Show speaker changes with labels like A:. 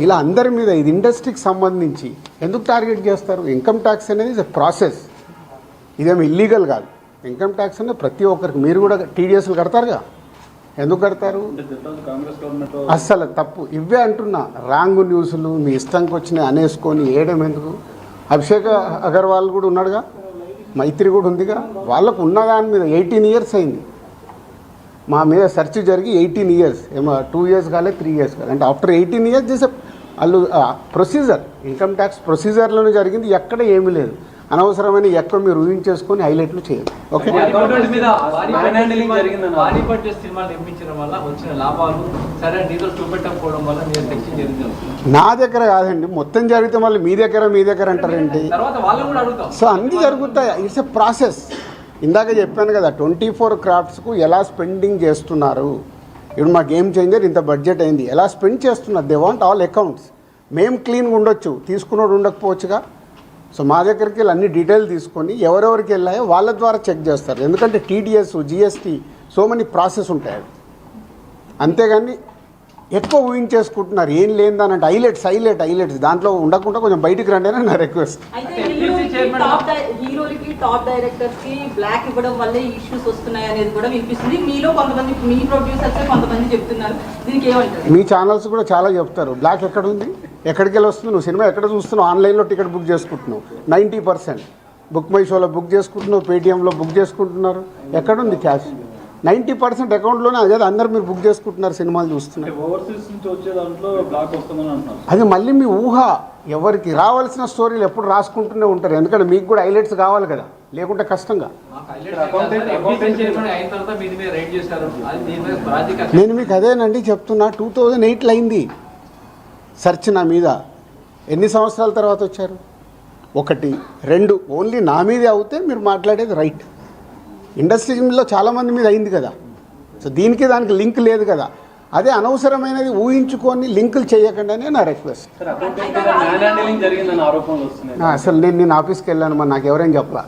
A: ఇలా అందరి మీద ఇది ఇండస్ట్రీకి సంబంధించి ఎందుకు టార్గెట్ చేస్తారు? ఇన్కమ్ ట్యాక్స్ అనేది ఇస్ ప్రాసెస్, ఇదేమి ఇల్లీగల్ కాదు. ఇన్కమ్ ట్యాక్స్ అనేది ప్రతి ఒక్కరికి, మీరు కూడా టీడీఎస్లు కడతారుగా, ఎందుకు కడతారు? అస్సలు తప్పు. ఇవే అంటున్నా, రాంగ్ న్యూస్లు మీ ఇష్టంకి వచ్చినాయి అనేసుకొని వేయడం ఎందుకు? అభిషేక్ అగర్వాల్ కూడా ఉన్నాడుగా, మైత్రి కూడా ఉందిగా, వాళ్ళకు ఉన్నదాని మీద 18 years అయింది. మా మీద సెర్చ్ జరిగి 18 years, ఏమో 2 years కాలేదు, 3 years కాలేదు. అంటే ఆఫ్టర్ 18 years చేసే వాళ్ళు ప్రొసీజర్, ఇన్కమ్ ట్యాక్స్ ప్రొసీజర్లోనే జరిగింది, ఎక్కడ ఏమీ లేదు. అనవసరమైన ఎక్కువ మీరు ఊహించేసుకొని హైలైట్లు చేయాలి. ఓకే, నా దగ్గర కాదండి, మొత్తం జరిగితే మళ్ళీ మీ దగ్గర అంటారండి. సో అన్నీ జరుగుతాయి, ఇట్స్ ఎ ప్రాసెస్. ఇందాక చెప్పాను కదా, 24 craftsకు ఎలా స్పెండింగ్ చేస్తున్నారు. ఇప్పుడు మా గేమ్ చేంజర్ ఇంత బడ్జెట్ అయింది, ఎలా స్పెండ్ చేస్తున్నారు. They want all accounts. మేము క్లీన్గా ఉండొచ్చు, తీసుకున్నోడు ఉండకపోవచ్చుగా. సో మా దగ్గరికి వెళ్ళి అన్ని డీటెయిల్ తీసుకొని ఎవరెవరికి వెళ్ళాయో వాళ్ళ ద్వారా చెక్ చేస్తారు. ఎందుకంటే TDS, GST, so many process ఉంటాయి. అంతేగాని ఎక్కువ ఊహించేసుకుంటున్నారు, ఏం లేదని అంటే హైలైట్స్ దాంట్లో ఉండకుండా కొంచెం బయటికి రండి అని నా రిక్వెస్ట్.
B: టాప్ డైరెక్టర్స్ కి బ్లాక్ ఇవ్వడం వల్ల ఇష్యూస్ వస్తున్నాయి అనేది కూడా వినిపిస్తుంది. మీలో కొంతమంది, మీ ప్రొడ్యూసర్స్ కొంతమంది చెప్తున్నారు, దీనికి ఏమంటారు?
A: మీ ఛానల్స్ కూడా చాలా చెప్తారు, బ్లాక్ ఎక్కడ ఉంది, ఎక్కడికి వెళ్ళి వస్తుంది, నువ్వు సినిమా ఎక్కడ చూస్తున్నావు, ఆన్లైన్లో టికెట్ బుక్ చేసుకుంటున్నావు, 90% బుక్ మై షోలో బుక్ చేసుకుంటున్నావు, పేటీఎంలో బుక్ చేసుకుంటున్నారు, ఎక్కడుంది క్యాష్? 90% అకౌంట్లోనే, అదే అందరు మీరు బుక్ చేసుకుంటున్నారు, సినిమాలు చూస్తున్నారు. అది మళ్ళీ మీ ఊహ. ఎవరికి రావాల్సిన స్టోరీలు ఎప్పుడు రాసుకుంటూనే ఉంటారు, ఎందుకంటే మీకు కూడా హైలైట్స్ కావాలి కదా, లేకుంటే కష్టంగా. నేను మీకు అదేనండి చెప్తున్నా, 2008లో అయింది సెర్చ్ నా మీద. ఎన్ని సంవత్సరాల తర్వాత వచ్చారు? 1, 2 ఓన్లీ నా మీదే అవుతే మీరు మాట్లాడేది రైట్. ఇండస్ట్రీలో చాలామంది మీద అయింది కదా. సో దీనికి దానికి లింక్ లేదు కదా. అదే అనవసరమైనది ఊహించుకొని లింకులు చేయకుండా నా రిక్వెస్ట్. అసలు నేను ఆఫీస్కి వెళ్ళాను, మరి నాకు ఎవరైనా చెప్పలా.